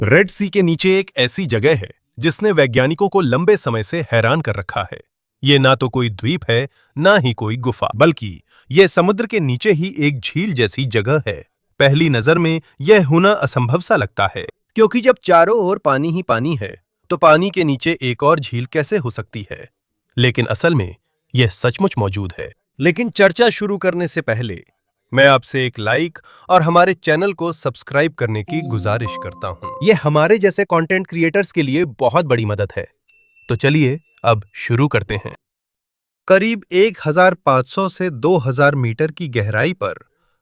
Red सी के नीचे एक ऐसी जगह है जिसने वैज्ञानिकों को लंबे समय से हैरान कर रखा है। ये ना तो कोई द्वीप है, ना ही कोई गुफा, बल्कि यह समुद्र के नीचे ही एक झील जैसी जगह है। पहली नजर में यह होना असंभव सा लगता है, क्योंकि जब चारों ओर पानी ही पानी है, तो पानी के नीचे एक और झील कैसे हो सकती है? लेकिन असल में यह सचमुच मौजूद है। लेकिन चर्चा शुरू करने से पहले मैं आपसे एक लाइक और हमारे चैनल को सब्सक्राइब करने की गुजारिश करता हूं। यह हमारे जैसे कंटेंट क्रिएटर्स के लिए बहुत बड़ी मदद है। तो चलिए अब शुरू करते हैं। करीब 1500 से 2000 मीटर की गहराई पर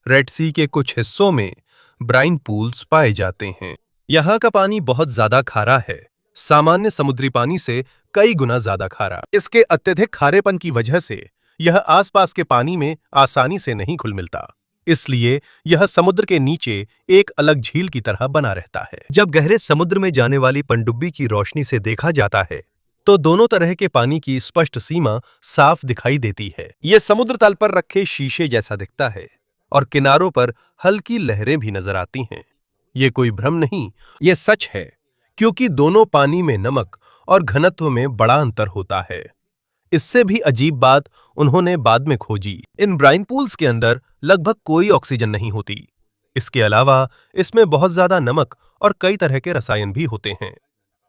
रेड सी के कुछ हिस्सों में ब्राइन पूल्स पाए जाते हैं। यहाँ का पानी बहुत ज्यादा खारा है, सामान्य समुद्री पानी से कई गुना ज्यादा खारा। इसके अत्यधिक खारेपन की वजह से यह आसपास के पानी में आसानी से नहीं घुल मिलता, इसलिए यह समुद्र के नीचे एक अलग झील की तरह बना रहता है। जब गहरे समुद्र में जाने वाली पनडुब्बी की रोशनी से देखा जाता है, तो दोनों तरह के पानी की स्पष्ट सीमा साफ दिखाई देती है। यह समुद्र तल पर रखे शीशे जैसा दिखता है और किनारों पर हल्की लहरें भी नजर आती हैं। ये कोई भ्रम नहीं, यह सच है, क्योंकि दोनों पानी में नमक और घनत्व में बड़ा अंतर होता है। इससे भी अजीब बात उन्होंने बाद में खोजी। इन ब्राइन पूल्स के अंदर लगभग कोई ऑक्सीजन नहीं होती। इसके अलावा इसमें बहुत ज्यादा नमक और कई तरह के रसायन भी होते हैं।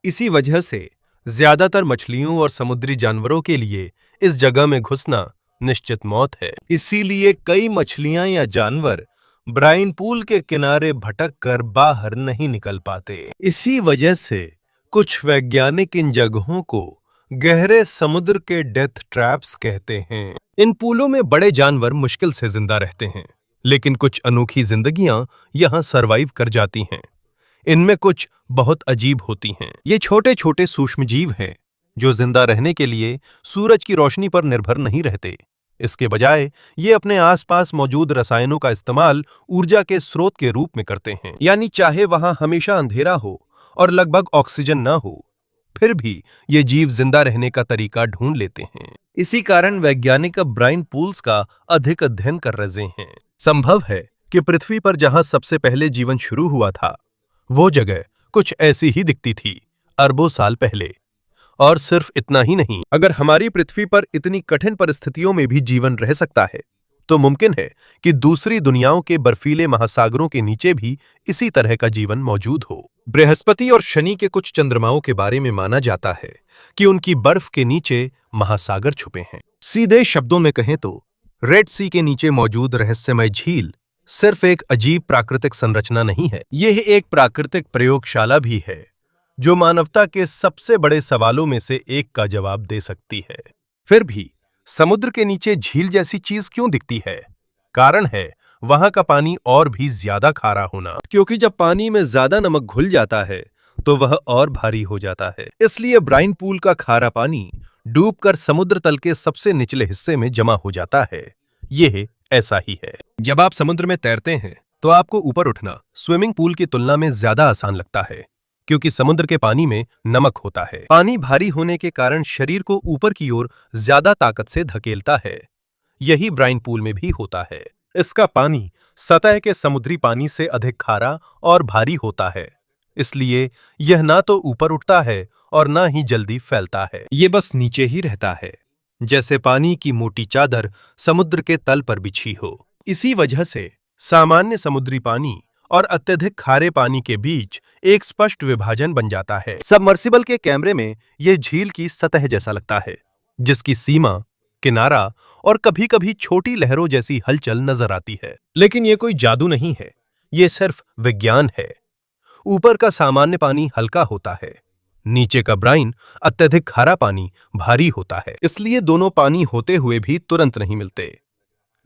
इसी वजह से ज्यादातर मछलियों और समुद्री जानवरों के लिए इस जगह में घुसना निश्चित मौत है। इसीलिए कई मछलियां या जानवर ब्राइन पूल के किनारे भटक कर बाहर नहीं निकल पाते। इसी वजह से कुछ वैज्ञानिक इन जगहों को गहरे समुद्र के डेथ ट्रैप्स कहते हैं। इन पूलों में बड़े जानवर मुश्किल से जिंदा रहते हैं, लेकिन कुछ अनोखी जिंदगियां यहां सरवाइव कर जाती हैं। इनमें कुछ बहुत अजीब होती हैं। ये छोटे छोटे सूक्ष्म जीव हैं जो जिंदा रहने के लिए सूरज की रोशनी पर निर्भर नहीं रहते। इसके बजाय ये अपने आसपास मौजूद रसायनों का इस्तेमाल ऊर्जा के स्रोत के रूप में करते हैं। यानी चाहे वहां हमेशा अंधेरा हो और लगभग ऑक्सीजन ना हो, फिर भी ये जीव जिंदा रहने का तरीका ढूंढ लेते हैं। इसी कारण वैज्ञानिक अब ब्राइन पूल्स का अधिक अध्ययन कर रहे हैं। संभव है कि पृथ्वी पर जहां सबसे पहले जीवन शुरू हुआ था, वो जगह कुछ ऐसी ही दिखती थी अरबों साल पहले। और सिर्फ इतना ही नहीं, अगर हमारी पृथ्वी पर इतनी कठिन परिस्थितियों में भी जीवन रह सकता है, तो मुमकिन है कि दूसरी दुनियाओं के बर्फीले महासागरों के नीचे भी इसी तरह का जीवन मौजूद हो। बृहस्पति और शनि के कुछ चंद्रमाओं के बारे में माना जाता है कि उनकी बर्फ के नीचे महासागर छुपे हैं। सीधे शब्दों में कहें तो रेड सी के नीचे मौजूद रहस्यमय झील सिर्फ एक अजीब प्राकृतिक संरचना नहीं है, यह एक प्राकृतिक प्रयोगशाला भी है जो मानवता के सबसे बड़े सवालों में से एक का जवाब दे सकती है। फिर भी समुद्र के नीचे झील जैसी चीज क्यों दिखती है? कारण है वहां का पानी और भी ज्यादा खारा होना, क्योंकि जब पानी में ज्यादा नमक घुल जाता है तो वह और भारी हो जाता है। इसलिए ब्राइन पूल का खारा पानी डूबकर समुद्र तल के सबसे निचले हिस्से में जमा हो जाता है। यह ऐसा ही है। जब आप समुद्र में तैरते हैं तो आपको ऊपर उठना स्विमिंग पूल की तुलना में ज्यादा आसान लगता है, क्योंकि समुद्र के पानी में नमक होता है। पानी भारी होने के कारण शरीर को ऊपर की ओर ज्यादा ताकत से धकेलता है। यही ब्राइन पूल में भी होता है। इसका पानी सतह के समुद्री पानी से अधिक खारा और भारी होता है, इसलिए यह ना तो ऊपर उठता है और ना ही जल्दी फैलता है। ये बस नीचे ही रहता है, जैसे पानी की मोटी चादर समुद्र के तल पर बिछी हो। इसी वजह से सामान्य समुद्री पानी और अत्यधिक खारे पानी के बीच एक स्पष्ट विभाजन बन जाता है। सबमर्सिबल के कैमरे में यह झील की सतह जैसा लगता है, जिसकी सीमा, किनारा और कभी-कभी छोटी लहरों जैसी हलचल नजर आती है। लेकिन यह कोई जादू नहीं है, यह सिर्फ विज्ञान है। ऊपर का सामान्य पानी हल्का होता है, नीचे का ब्राइन अत्यधिक खारा पानी भारी होता है, इसलिए दोनों पानी होते हुए भी तुरंत नहीं मिलते।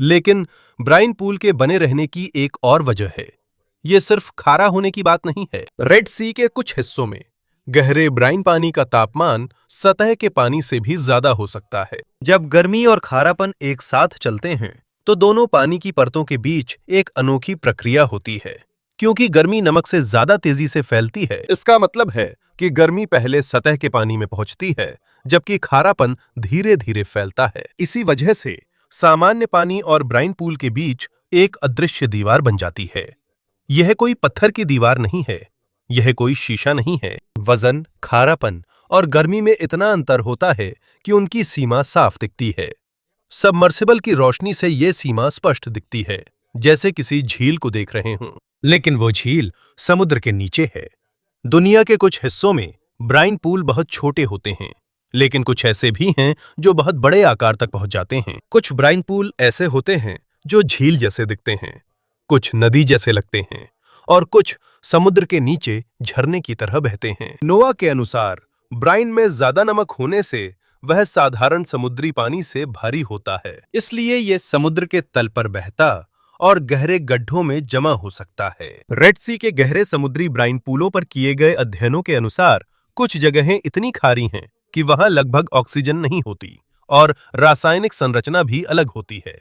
लेकिन ब्राइन पूल के बने रहने की एक और वजह है। यह सिर्फ खारा होने की बात नहीं है। रेड सी के कुछ हिस्सों में गहरे ब्राइन पानी का तापमान सतह के पानी से भी ज्यादा हो सकता है। जब गर्मी और खारापन एक साथ चलते हैं, तो दोनों पानी की परतों के बीच एक अनोखी प्रक्रिया होती है। क्योंकि गर्मी नमक से ज्यादा तेजी से फैलती है, इसका मतलब है कि गर्मी पहले सतह के पानी में पहुंचती है, जबकि खारापन धीरे धीरे फैलता है। इसी वजह से सामान्य पानी और ब्राइन पूल के बीच एक अदृश्य दीवार बन जाती है। यह कोई पत्थर की दीवार नहीं है, यह कोई शीशा नहीं है। वजन, खारापन और गर्मी में इतना अंतर होता है कि उनकी सीमा साफ दिखती है। सबमर्सिबल की रोशनी से यह सीमा स्पष्ट दिखती है, जैसे किसी झील को देख रहे हों। लेकिन वो झील समुद्र के नीचे है। दुनिया के कुछ हिस्सों में ब्राइन पूल बहुत छोटे होते हैं, लेकिन कुछ ऐसे भी हैं जो बहुत बड़े आकार तक पहुंच जाते हैं। कुछ ब्राइन पूल ऐसे होते हैं जो झील जैसे दिखते हैं, कुछ नदी जैसे लगते हैं और कुछ समुद्र के नीचे झरने की तरह बहते हैं। नोआ के अनुसार ब्राइन में ज्यादा नमक होने से वह साधारण समुद्री पानी से भारी होता है, इसलिए यह समुद्र के तल पर बहता और गहरे गड्ढों में जमा हो सकता है। रेड सी के गहरे समुद्री ब्राइन पूलों पर किए गए अध्ययनों के अनुसार कुछ जगहें इतनी खारी हैं कि वहां लगभग ऑक्सीजन नहीं होती और रासायनिक संरचना भी अलग होती है।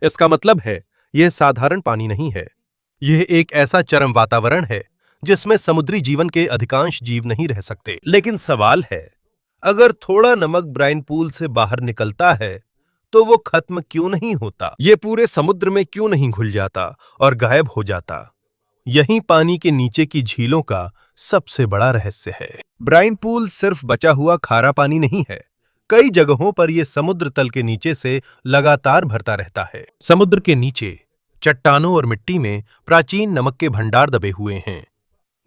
इसका मतलब है यह साधारण पानी नहीं है, यह एक ऐसा चरम वातावरण है जिसमें समुद्री जीवन के अधिकांश जीव नहीं रह सकते। लेकिन सवाल है, अगर थोड़ा नमक ब्राइन पूल से बाहर निकलता है तो वो खत्म क्यों नहीं होता? ये पूरे समुद्र में क्यों नहीं घुल जाता और गायब हो जाता? यही पानी के नीचे की झीलों का सबसे बड़ा रहस्य है। ब्राइन पूल सिर्फ बचा हुआ खारा पानी नहीं है, कई जगहों पर यह समुद्र तल के नीचे से लगातार भरता रहता है। समुद्र के नीचे चट्टानों और मिट्टी में प्राचीन नमक के भंडार दबे हुए हैं।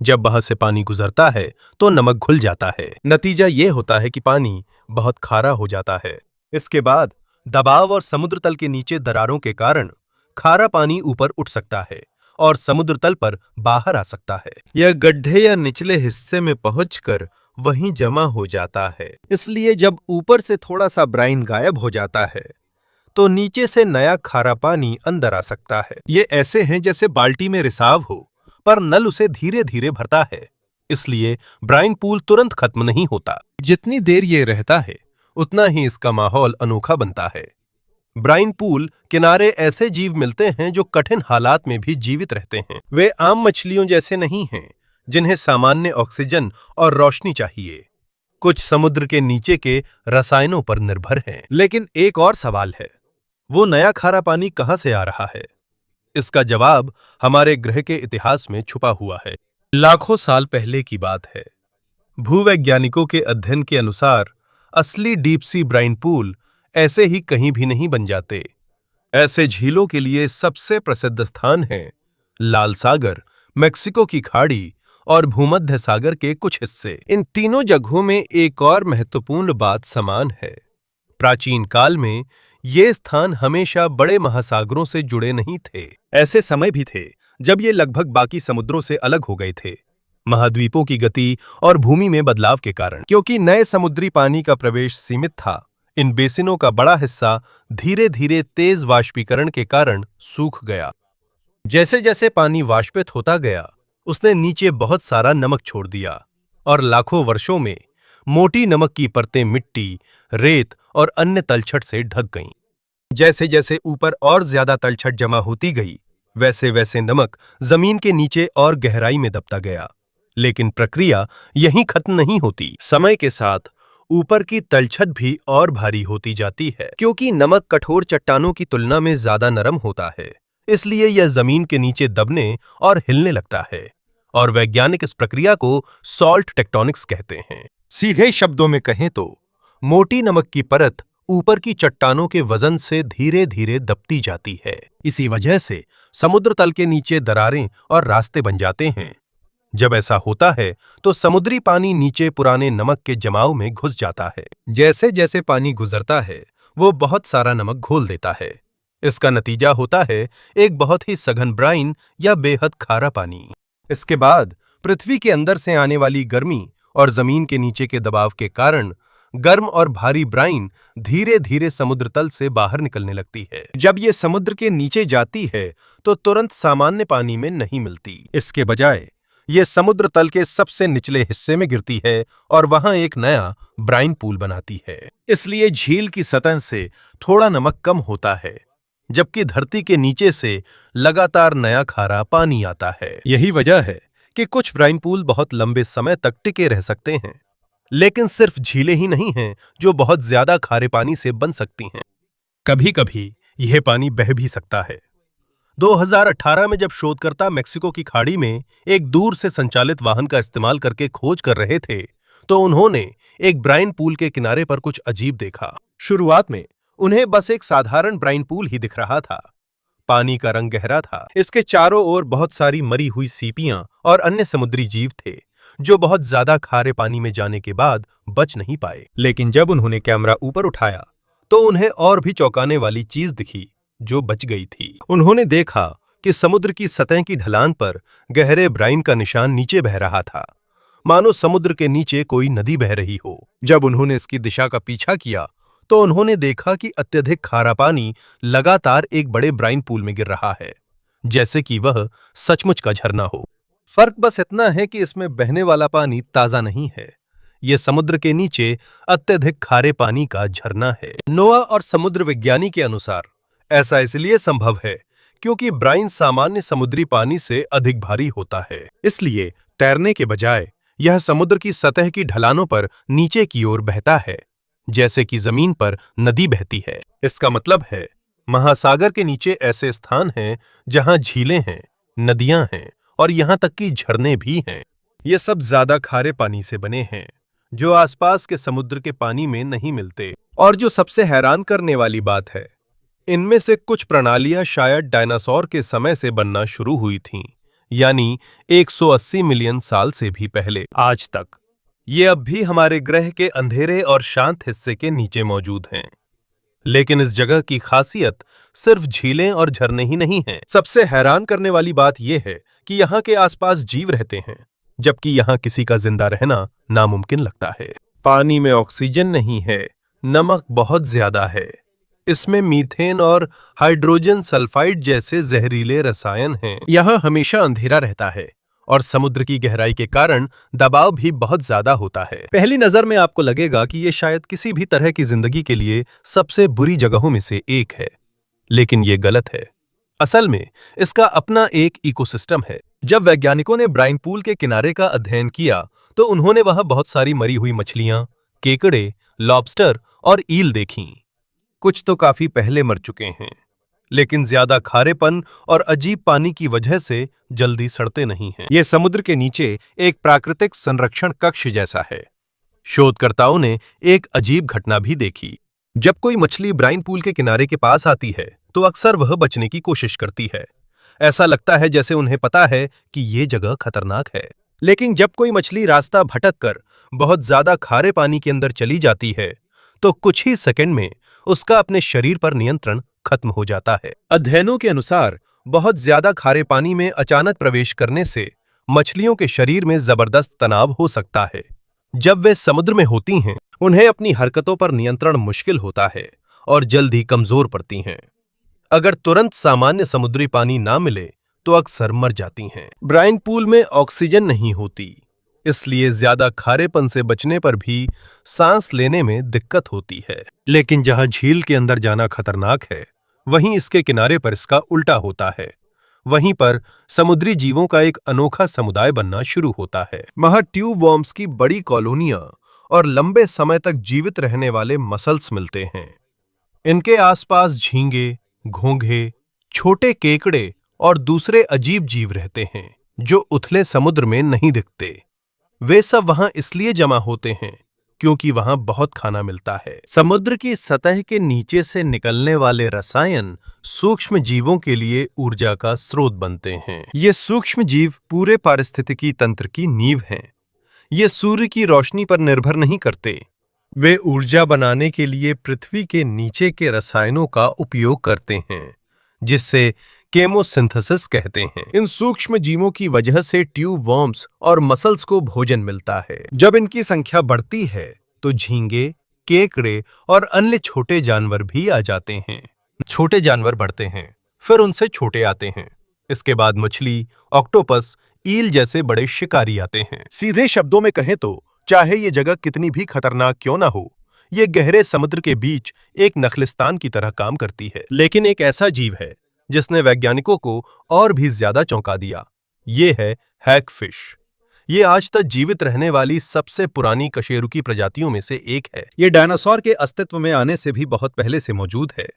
जब वहां से पानी गुजरता है तो नमक घुल जाता है। नतीजा यह होता है कि पानी बहुत खारा हो जाता है। इसके बाद दबाव और समुद्र तल के नीचे दरारों के कारण खारा पानी ऊपर उठ सकता है और समुद्र तल पर बाहर आ सकता है। यह गड्ढे या निचले हिस्से में पहुंचकर वहीं जमा हो जाता है। इसलिए जब ऊपर से थोड़ा सा ब्राइन गायब हो जाता है तो नीचे से नया खारा पानी अंदर आ सकता है। ये ऐसे हैं जैसे बाल्टी में रिसाव हो, पर नल उसे धीरे धीरे भरता है। इसलिए ब्राइन पूल तुरंत खत्म नहीं होता। जितनी देर ये रहता है उतना ही इसका माहौल अनोखा बनता है। ब्राइन पूल किनारे ऐसे जीव मिलते हैं जो कठिन हालात में भी जीवित रहते हैं। वे आम मछलियों जैसे नहीं हैं, जिन्हें सामान्य ऑक्सीजन और रोशनी चाहिए। कुछ समुद्र के नीचे के रसायनों पर निर्भर हैं। लेकिन एक और सवाल है, वो नया खारा पानी कहां से आ रहा है? इसका जवाब हमारे ग्रह के इतिहास में छुपा हुआ है। लाखों साल पहले की बात है। भूवैज्ञानिकों के अध्ययन के अनुसार असली डीप सी ब्राइन पूल ऐसे ही कहीं भी नहीं बन जाते। ऐसे झीलों के लिए सबसे प्रसिद्ध स्थान हैं लाल सागर, मेक्सिको की खाड़ी और भूमध्य सागर के कुछ हिस्से। इन तीनों जगहों में एक और महत्वपूर्ण बात समान है। प्राचीन काल में ये स्थान हमेशा बड़े महासागरों से जुड़े नहीं थे। ऐसे समय भी थे जब ये लगभग बाकी समुद्रों से अलग हो गए थे, महाद्वीपों की गति और भूमि में बदलाव के कारण। क्योंकि नए समुद्री पानी का प्रवेश सीमित था, इन बेसिनों का बड़ा हिस्सा धीरे धीरे तेज वाष्पीकरण के कारण सूख गया। जैसे जैसे पानी वाष्पित होता गया, उसने नीचे बहुत सारा नमक छोड़ दिया और लाखों वर्षों में मोटी नमक की परतें मिट्टी, रेत और अन्य तलछट से ढक गईं। जैसे जैसे ऊपर और ज्यादा तलछट जमा होती गई, वैसे वैसे नमक जमीन के नीचे और गहराई में दबता गया। लेकिन प्रक्रिया यहीं खत्म नहीं होती। समय के साथ ऊपर की तलछट भी और भारी होती जाती है। क्योंकि नमक कठोर चट्टानों की तुलना में ज्यादा नरम होता है, इसलिए यह जमीन के नीचे दबने और हिलने लगता है और वैज्ञानिक इस प्रक्रिया को सॉल्ट टेक्टोनिक्स कहते हैं। सीधे शब्दों में कहें तो मोटी नमक की परत ऊपर की चट्टानों के वजन से धीरे धीरे दबती जाती है। इसी वजह से समुद्र तल के नीचे दरारें और रास्ते बन जाते हैं। जब ऐसा होता है तो समुद्री पानी नीचे पुराने नमक के जमाव में घुस जाता है। जैसे जैसे पानी गुजरता है वो बहुत सारा नमक घोल देता है। इसका नतीजा होता है एक बहुत ही सघन ब्राइन या बेहद खारा पानी। इसके बाद पृथ्वी के अंदर से आने वाली गर्मी और जमीन के नीचे के दबाव के कारण गर्म और भारी ब्राइन धीरे धीरे समुद्र तल से बाहर निकलने लगती है। जब ये समुद्र के नीचे जाती है तो तुरंत सामान्य पानी में नहीं मिलती। इसके बजाय ये समुद्र तल के सबसे निचले हिस्से में गिरती है और वहां एक नया ब्राइन पूल बनाती है। इसलिए झील की सतह से थोड़ा नमक कम होता है, जबकि धरती के नीचे से लगातार नया खारा पानी आता है। यही वजह है कि कुछ ब्राइन पूल बहुत लंबे समय तक टिके रह सकते हैं। लेकिन सिर्फ झीलें ही नहीं हैं जो बहुत ज्यादा खारे पानी से बन सकती हैं। कभी कभी यह पानी बह भी सकता है। 2018 में जब शोधकर्ता मेक्सिको की खाड़ी में एक दूर से संचालित वाहन का इस्तेमाल करके खोज कर रहे थे, तो उन्होंने एक ब्राइन पूल के किनारे पर कुछ अजीब देखा। शुरुआत में उन्हें बस एक साधारण ब्राइन पूल ही दिख रहा था। पानी का रंग गहरा था, इसके चारों ओर बहुत सारी मरी हुई सीपियां और अन्य समुद्री जीव थे, जो बहुत ज्यादा खारे पानी में जाने के बाद बच नहीं पाए। लेकिन जब उन्होंने कैमरा ऊपर उठाया, तो उन्हें और भी चौंकाने वाली चीज दिखी, जो बच गई थी। उन्होंने देखा कि समुद्र की सतह की ढलान पर गहरे ब्राइन का निशान नीचे बह रहा था, मानो समुद्र के नीचे कोई नदी बह रही हो। जब उन्होंने इसकी दिशा का पीछा किया, तो उन्होंने देखा कि अत्यधिक खारा पानी लगातार एक बड़े ब्राइन पूल में गिर रहा है, जैसे कि वह सचमुच का झरना हो। फर्क बस इतना है कि इसमें बहने वाला पानी ताजा नहीं है, यह समुद्र के नीचे अत्यधिक खारे पानी का झरना है। नोआ और समुद्र विज्ञानी के अनुसार ऐसा इसलिए संभव है क्योंकि ब्राइन सामान्य समुद्री पानी से अधिक भारी होता है, इसलिए तैरने के बजाय यह समुद्र की सतह की ढलानों पर नीचे की ओर बहता है, जैसे कि जमीन पर नदी बहती है। इसका मतलब है महासागर के नीचे ऐसे स्थान हैं जहां झीलें हैं, नदियां हैं और यहां तक कि झरने भी हैं। ये सब ज्यादा खारे पानी से बने हैं, जो आसपास के समुद्र के पानी में नहीं मिलते। और जो सबसे हैरान करने वाली बात है, इनमें से कुछ प्रणालियां शायद डायनासोर के समय से बनना शुरू हुई थीं, यानी 180 मिलियन साल से भी पहले। आज तक ये अब भी हमारे ग्रह के अंधेरे और शांत हिस्से के नीचे मौजूद हैं। लेकिन इस जगह की खासियत सिर्फ झीलें और झरने ही नहीं हैं। सबसे हैरान करने वाली बात यह है कि यहाँ के आसपास जीव रहते हैं, जबकि यहाँ किसी का जिंदा रहना नामुमकिन लगता है। पानी में ऑक्सीजन नहीं है, नमक बहुत ज्यादा है, इसमें मीथेन और हाइड्रोजन सल्फाइड जैसे जहरीले रसायन हैं। यह हमेशा अंधेरा रहता है और समुद्र की गहराई के कारण दबाव भी बहुत ज्यादा होता है। पहली नजर में आपको लगेगा कि यह शायद किसी भी तरह की जिंदगी के लिए सबसे बुरी जगहों में से एक है, लेकिन यह गलत है। असल में इसका अपना एक इकोसिस्टम है। जब वैज्ञानिकों ने ब्राइन पूल के किनारे का अध्ययन किया, तो उन्होंने वहां बहुत सारी मरी हुई मछलियां, केकड़े, लॉबस्टर और ईल देखीं। कुछ तो काफी पहले मर चुके हैं, लेकिन ज्यादा खारेपन और अजीब पानी की वजह से जल्दी सड़ते नहीं हैं। यह समुद्र के नीचे एक प्राकृतिक संरक्षण कक्ष जैसा है। शोधकर्ताओं ने एक अजीब घटना भी देखी। जब कोई मछली ब्राइन पूल के किनारे के पास आती है, तो अक्सर वह बचने की कोशिश करती है। ऐसा लगता है जैसे उन्हें पता है कि ये जगह खतरनाक है। लेकिन जब कोई मछली रास्ता भटककर बहुत ज्यादा खारे पानी के अंदर चली जाती है, तो कुछ ही सेकंड में उसका अपने शरीर पर नियंत्रण खत्म हो जाता है। अध्ययनों के अनुसार बहुत ज्यादा खारे पानी में अचानक प्रवेश करने से मछलियों के शरीर में जबरदस्त तनाव हो सकता है। जब वे समुद्र में होती हैं, उन्हें अपनी हरकतों पर नियंत्रण मुश्किल होता है और जल्द ही कमजोर पड़ती हैं। अगर तुरंत सामान्य समुद्री पानी ना मिले, तो अक्सर मर जाती हैं। ब्राइन पूल में ऑक्सीजन नहीं होती, इसलिए ज्यादा खारेपन से बचने पर भी सांस लेने में दिक्कत होती है। लेकिन जहां झील के अंदर जाना खतरनाक है, वहीं इसके किनारे पर इसका उल्टा होता है। वहीं पर समुद्री जीवों का एक अनोखा समुदाय बनना शुरू होता है। वहां ट्यूब वर्म्स की बड़ी कॉलोनियां और लंबे समय तक जीवित रहने वाले मसल्स मिलते हैं। इनके आसपास झींगे, घोंघे, छोटे केकड़े और दूसरे अजीब जीव रहते हैं, जो उथले समुद्र में नहीं दिखते। वे सब वहां इसलिए जमा होते हैं क्योंकि वहां बहुत खाना मिलता है। समुद्र की सतह के नीचे से निकलने वाले रसायन सूक्ष्म जीवों के लिए ऊर्जा का स्रोत बनते हैं। ये सूक्ष्म जीव पूरे पारिस्थितिकी तंत्र की नींव हैं। ये सूर्य की रोशनी पर निर्भर नहीं करते। वे ऊर्जा बनाने के लिए पृथ्वी के नीचे के रसायनों का उपयोग करते हैं, जिससे केमोसिंथेसिस कहते हैं। इन सूक्ष्म जीवों की वजह से ट्यूब वर्म्स और मसल्स को भोजन मिलता है। जब इनकी संख्या बढ़ती है, तो झींगे, केकड़े और अन्य छोटे जानवर भी आ जाते हैं। छोटे जानवर बढ़ते हैं, फिर उनसे छोटे आते हैं। इसके बाद मछली, ऑक्टोपस, ईल जैसे बड़े शिकारी आते हैं। सीधे शब्दों में कहें तो चाहे ये जगह कितनी भी खतरनाक क्यों ना हो, ये गहरे समुद्र के बीच एक नखलिस्तान की तरह काम करती है। लेकिन एक ऐसा जीव है जिसने वैज्ञानिकों को और भी ज्यादा चौंका दिया। ये है हैगफिश। ये आज तक जीवित रहने वाली सबसे पुरानी कशेरुकी प्रजातियों में से एक है। ये डायनासोर के अस्तित्व में आने से भी बहुत पहले से मौजूद है।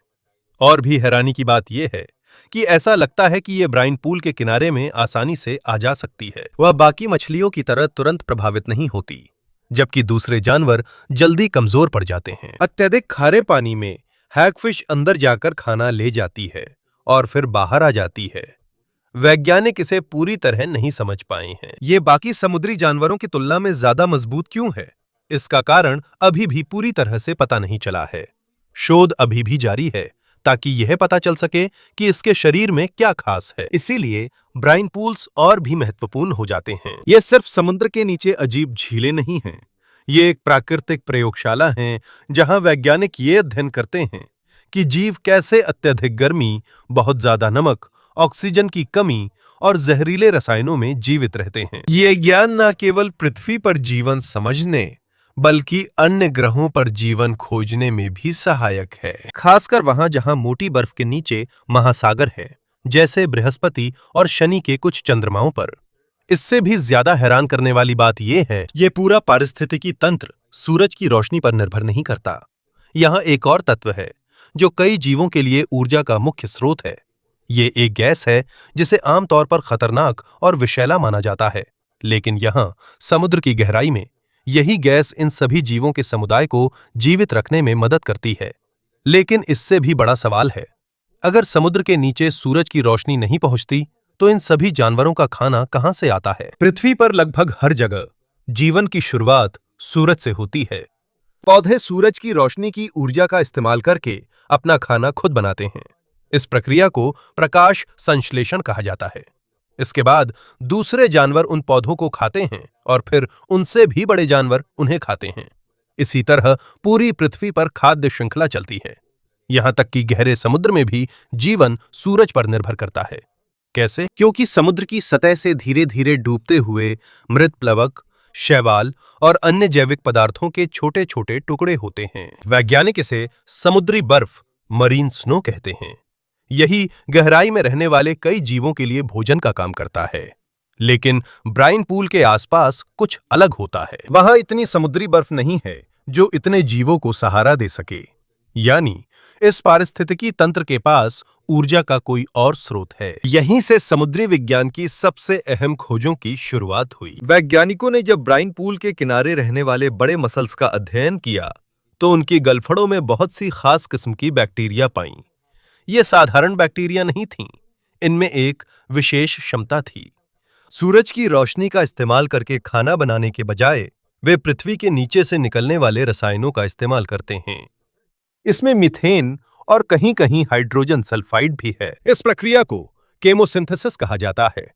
और भी हैरानी की बात यह है कि ऐसा लगता है कि ये ब्राइन पूल के किनारे में आसानी से आ जा सकती है। वह बाकी मछलियों की तरह तुरंत प्रभावित नहीं होती, जबकि दूसरे जानवर जल्दी कमजोर पड़ जाते हैं। अत्यधिक खारे पानी में हैगफिश अंदर जाकर खाना ले जाती है और फिर बाहर आ जाती है। वैज्ञानिक इसे पूरी तरह नहीं समझ पाए हैं। ये बाकी समुद्री जानवरों की तुलना में ज्यादा मजबूत क्यों है? इसका कारण अभी भी पूरी तरह से पता नहीं चला है। शोध अभी भी जारी है ताकि यह पता चल सके कि इसके शरीर में क्या खास है। इसीलिए ब्राइन पूल्स और भी महत्वपूर्ण हो जाते हैं। ये सिर्फ समुद्र के नीचे अजीब झीलें नहीं हैं। ये एक प्राकृतिक प्रयोगशाला है जहां वैज्ञानिक ये अध्ययन करते हैं कि जीव कैसे अत्यधिक गर्मी, बहुत ज्यादा नमक, ऑक्सीजन की कमी और जहरीले रसायनों में जीवित रहते हैं। ये ज्ञान न केवल पृथ्वी पर जीवन समझने बल्कि अन्य ग्रहों पर जीवन खोजने में भी सहायक है, खासकर वहां जहां मोटी बर्फ के नीचे महासागर है, जैसे बृहस्पति और शनि के कुछ चंद्रमाओं पर। इससे भी ज्यादा हैरान करने वाली बात यह है, ये पूरा पारिस्थितिकी तंत्र सूरज की रोशनी पर निर्भर नहीं करता। यहाँ एक और तत्व है जो कई जीवों के लिए ऊर्जा का मुख्य स्रोत है। ये एक गैस है जिसे आमतौर पर खतरनाक और विषैला माना जाता है, लेकिन यहाँ समुद्र की गहराई में यही गैस इन सभी जीवों के समुदाय को जीवित रखने में मदद करती है। लेकिन इससे भी बड़ा सवाल है, अगर समुद्र के नीचे सूरज की रोशनी नहीं पहुंचती तो इन सभी जानवरों का खाना कहां से आता है? पृथ्वी पर लगभग हर जगह जीवन की शुरुआत सूरज से होती है। पौधे सूरज की रोशनी की ऊर्जा का इस्तेमाल करके अपना खाना खुद बनाते हैं। इस प्रक्रिया को प्रकाश संश्लेषण कहा जाता है। इसके बाद दूसरे जानवर उन पौधों को खाते हैं और फिर उनसे भी बड़े जानवर उन्हें खाते हैं। इसी तरह पूरी पृथ्वी पर खाद्य श्रृंखला चलती है। यहां तक कि गहरे समुद्र में भी जीवन सूरज पर निर्भर करता है। कैसे? क्योंकि समुद्र की सतह से धीरे धीरे डूबते हुए मृत प्लवक, शैवाल और अन्य जैविक पदार्थों के छोटे छोटे टुकड़े होते हैं। वैज्ञानिक इसे समुद्री बर्फ, मरीन स्नो कहते हैं। यही गहराई में रहने वाले कई जीवों के लिए भोजन का काम करता है। लेकिन ब्राइन पूल के आसपास कुछ अलग होता है। वहां इतनी समुद्री बर्फ नहीं है जो इतने जीवों को सहारा दे सके। यानी इस पारिस्थितिकी तंत्र के पास ऊर्जा का कोई और स्रोत है। यहीं से समुद्री विज्ञान की सबसे अहम खोजों की शुरुआत हुई। वैज्ञानिकों ने जब ब्राइन पूल के किनारे रहने वाले बड़े मसल्स का अध्ययन किया तो उनकी गलफड़ों में बहुत सी खास किस्म की बैक्टीरिया पाईं। ये साधारण बैक्टीरिया नहीं थीं, इनमें एक विशेष क्षमता थी। सूरज की रोशनी का इस्तेमाल करके खाना बनाने के बजाय वे पृथ्वी के नीचे से निकलने वाले रसायनों का इस्तेमाल करते हैं। इसमें मीथेन और कहीं कहीं हाइड्रोजन सल्फाइड भी है। इस प्रक्रिया को केमोसिंथेसिस कहा जाता है।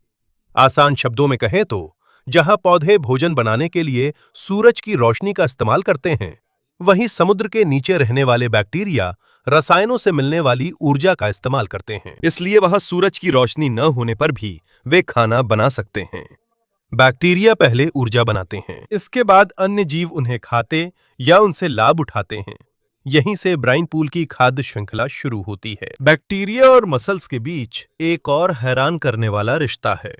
आसान शब्दों में कहें तो जहां पौधे भोजन बनाने के लिए सूरज की रोशनी का इस्तेमाल करते हैं, वहीं समुद्र के नीचे रहने वाले बैक्टीरिया रसायनों से मिलने वाली ऊर्जा का इस्तेमाल करते हैं। इसलिए वहां सूरज की रोशनी न होने पर भी वे खाना बना सकते हैं। बैक्टीरिया पहले ऊर्जा बनाते हैं, इसके बाद अन्य जीव उन्हें खाते या उनसे लाभ उठाते हैं। यहीं से ब्राइन पूल की खाद्य श्रृंखला शुरू होती है। बैक्टीरिया और मसल्स के बीच एक और हैरान करने वाला रिश्ता है।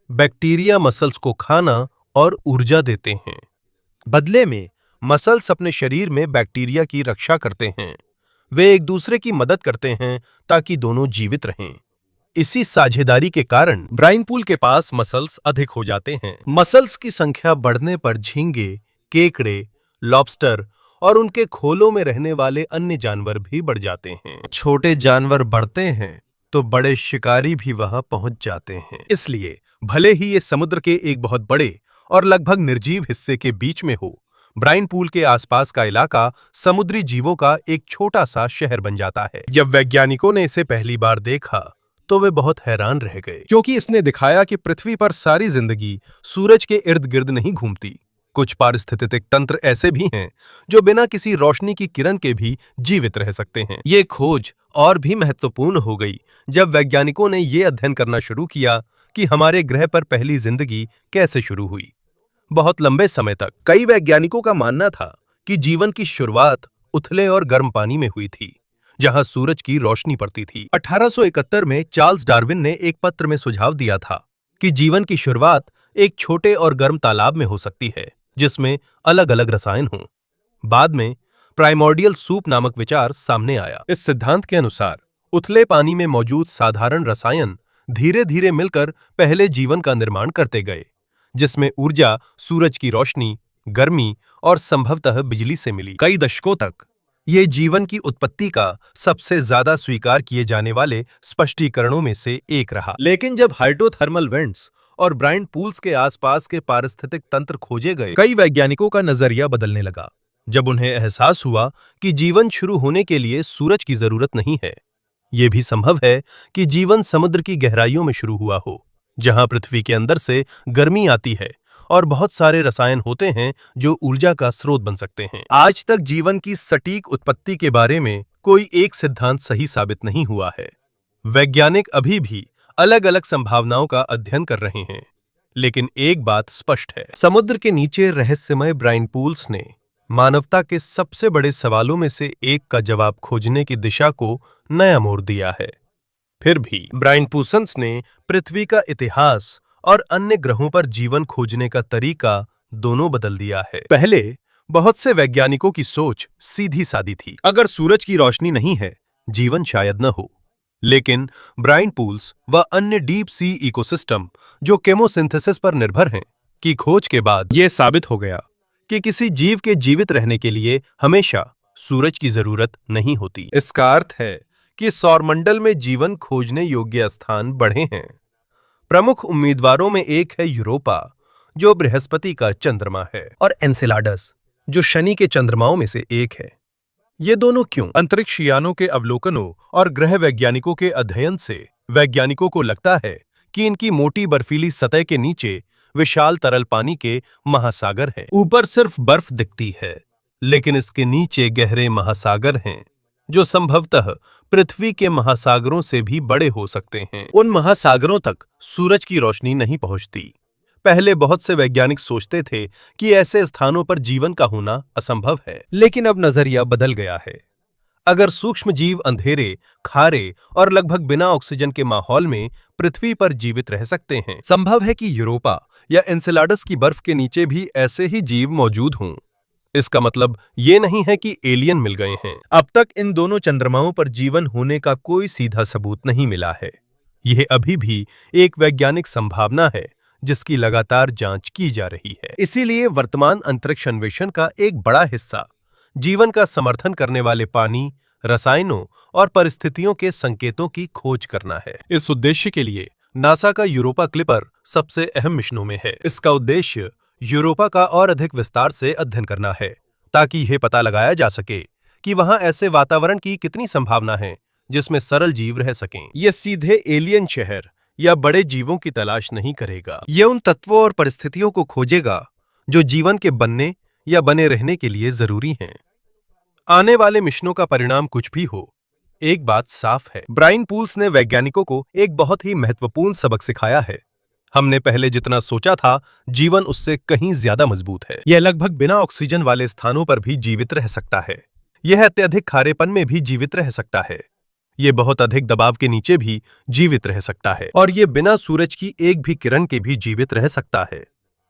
बैक्टीरिया मसल्स को खाना और ऊर्जा देते हैं। बदले में मसल्स अपने शरीर में बैक्टीरिया की रक्षा करते हैं। वे एक दूसरे की मदद करते हैं ताकि दोनों जीवित रहें। इसी साझेदारी के कारण ब्राइन पूल के पास मसल्स अधिक हो जाते हैं। मसल्स की संख्या बढ़ने पर झींगे, केकड़े, लॉबस्टर और उनके खोलों में रहने वाले अन्य जानवर भी बढ़ जाते हैं। छोटे जानवर बढ़ते हैं तो बड़े शिकारी भी वहां पहुंच जाते हैं। इसलिए भले ही ये समुद्र के एक बहुत बड़े और लगभग निर्जीव हिस्से के बीच में हो, ब्राइन पूल के आसपास का इलाका समुद्री जीवों का एक छोटा सा शहर बन जाता है। जब वैज्ञानिकों ने इसे पहली बार देखा तो वे बहुत हैरान रह गए, क्योंकि इसने दिखाया कि पृथ्वी पर सारी जिंदगी सूरज के इर्द गिर्द नहीं घूमती। कुछ पारिस्थितिक तंत्र ऐसे भी हैं जो बिना किसी रोशनी की किरण के भी जीवित रह सकते हैं। ये खोज और भी महत्वपूर्ण हो गई जब वैज्ञानिकों ने ये अध्ययन करना शुरू किया कि हमारे ग्रह पर पहली जिंदगी कैसे शुरू हुई। बहुत लंबे समय तक कई वैज्ञानिकों का मानना था कि जीवन की शुरुआत उथले और गर्म पानी में हुई थी, जहां सूरज की रोशनी पड़ती थी। 1871 में चार्ल्स डार्विन ने एक पत्र में सुझाव दिया था कि जीवन की शुरुआत एक छोटे और गर्म तालाब में हो सकती है, जिसमें अलग अलग रसायन हों। बाद में प्राइमोर्डियल सूप नामक विचार सामने आया। इस सिद्धांत के अनुसार उथले पानी में मौजूद साधारण रसायन धीरे धीरे मिलकर पहले जीवन का निर्माण करते गए, जिसमें ऊर्जा सूरज की रोशनी, गर्मी और संभवतः बिजली से मिली। कई दशकों तक ये जीवन की उत्पत्ति का सबसे ज्यादा स्वीकार किए जाने वाले स्पष्टीकरणों में से एक रहा। लेकिन जब हाइड्रोथर्मल वेंट्स और ब्राइन पूल्स के आसपास के पारिस्थितिक तंत्र खोजे गए, कई वैज्ञानिकों का नजरिया बदलने लगा। जब उन्हें एहसास हुआ कि जीवन शुरू होने के लिए सूरज की जरूरत नहीं है, यह भी संभव है कि जीवन समुद्र की गहराइयों में शुरू हुआ हो, जहां पृथ्वी के अंदर से गर्मी आती है और बहुत सारे रसायन होते हैं जो ऊर्जा का स्रोत बन सकते हैं। आज तक जीवन की सटीक उत्पत्ति के बारे में कोई एक सिद्धांत सही साबित नहीं हुआ है। वैज्ञानिक अभी भी अलग-अलग संभावनाओं का अध्ययन कर रहे हैं, लेकिन एक बात स्पष्ट है, समुद्र के नीचे रहस्यमय ब्राइन पूल्स ने मानवता के सबसे बड़े सवालों में से एक का जवाब खोजने की दिशा को नया मोड़ दिया है। फिर भी ब्राइन पूल्स ने पृथ्वी का इतिहास और अन्य ग्रहों पर जीवन खोजने का तरीका दोनों बदल दिया है। पहले बहुत से वैज्ञानिकों की सोच सीधी सादी थी, अगर सूरज की रोशनी नहीं है, जीवन शायद न हो। लेकिन ब्राइन पूल्स व अन्य डीप सी इकोसिस्टम जो केमोसिंथेसिस पर निर्भर हैं, की खोज के बाद यह साबित हो गया कि किसी जीव के जीवित रहने के लिए हमेशा सूरज की जरूरत नहीं होती। इसका अर्थ है कि सौरमंडल में जीवन खोजने योग्य स्थान बढ़े हैं। प्रमुख उम्मीदवारों में एक है यूरोपा, जो बृहस्पति का चंद्रमा है, और एनसेलाडस, जो शनि के चंद्रमाओं में से एक है। ये दोनों क्यों? अंतरिक्ष यानों के अवलोकनों और ग्रह वैज्ञानिकों के अध्ययन से वैज्ञानिकों को लगता है कि इनकी मोटी बर्फीली सतह के नीचे विशाल तरल पानी के महासागर हैं। ऊपर सिर्फ बर्फ दिखती है, लेकिन इसके नीचे गहरे महासागर हैं, जो संभवतः पृथ्वी के महासागरों से भी बड़े हो सकते हैं। उन महासागरों तक सूरज की रोशनी नहीं पहुंचती। पहले बहुत से वैज्ञानिक सोचते थे कि ऐसे स्थानों पर जीवन का होना असंभव है, लेकिन अब नजरिया बदल गया है। अगर सूक्ष्म जीव अंधेरे, खारे और लगभग बिना ऑक्सीजन के माहौल में पृथ्वी पर जीवित रह सकते हैं, संभव है कि यूरोपा या एनसेलाडस की बर्फ के नीचे भी ऐसे ही जीव मौजूद हों। इसका मतलब ये नहीं है कि एलियन मिल गए हैं। अब तक इन दोनों चंद्रमाओं पर जीवन होने का कोई सीधा सबूत नहीं मिला है। यह अभी भी एक वैज्ञानिक संभावना है जिसकी लगातार जांच की जा रही है। इसीलिए वर्तमान अंतरिक्ष अन्वेषण का एक बड़ा हिस्सा जीवन का समर्थन करने वाले पानी, रसायनों और परिस्थितियों के संकेतों की खोज करना है। इस उद्देश्य के लिए नासा का यूरोपा क्लिपर सबसे अहम मिशनों में है। इसका उद्देश्य यूरोपा का और अधिक विस्तार से अध्ययन करना है, ताकि यह पता लगाया जा सके कि वहां ऐसे वातावरण की कितनी संभावना है जिसमें सरल जीव रह सकें। यह सीधे एलियन शहर या बड़े जीवों की तलाश नहीं करेगा। यह उन तत्वों और परिस्थितियों को खोजेगा जो जीवन के बनने या बने रहने के लिए जरूरी हैं। आने वाले मिशनों का परिणाम कुछ भी हो, एक बात साफ है, ब्राइन पूल्स ने वैज्ञानिकों को एक बहुत ही महत्वपूर्ण सबक सिखाया है। हमने पहले जितना सोचा था, जीवन उससे कहीं ज्यादा मजबूत है। यह लगभग बिना ऑक्सीजन वाले स्थानों पर भी जीवित रह सकता है। यह अत्यधिक खारेपन में भी जीवित रह सकता है। यह बहुत अधिक दबाव के नीचे भी जीवित रह सकता है, और यह बिना सूरज की एक भी किरण के भी जीवित रह सकता है।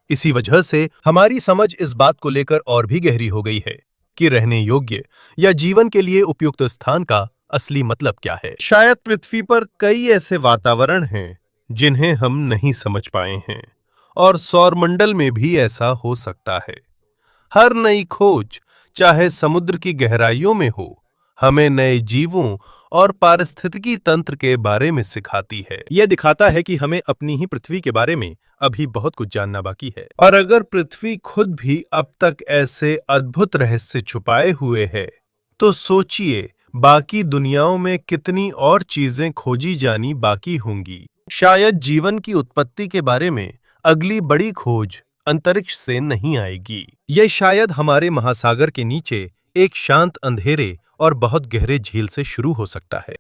इसी वजह से हमारी समझ इस बात को लेकर और भी गहरी हो गई है कि रहने योग्य या जीवन के लिए उपयुक्त स्थान का असली मतलब क्या है। शायद पृथ्वी पर कई ऐसे वातावरण हैं जिन्हें हम नहीं समझ पाए हैं, और सौरमंडल में भी ऐसा हो सकता है। हर नई खोज, चाहे समुद्र की गहराइयों में हो, हमें नए जीवों और पारिस्थितिकी तंत्र के बारे में सिखाती है। यह दिखाता है कि हमें अपनी ही पृथ्वी के बारे में अभी बहुत कुछ जानना बाकी है। और अगर पृथ्वी खुद भी अब तक ऐसे अद्भुत रहस्य छुपाए हुए है, तो सोचिए बाकी दुनियाओं में कितनी और चीजें खोजी जानी बाकी होंगी। शायद जीवन की उत्पत्ति के बारे में अगली बड़ी खोज अंतरिक्ष से नहीं आएगी। यह शायद हमारे महासागर के नीचे एक शांत अंधेरे और बहुत गहरे झील से शुरू हो सकता है।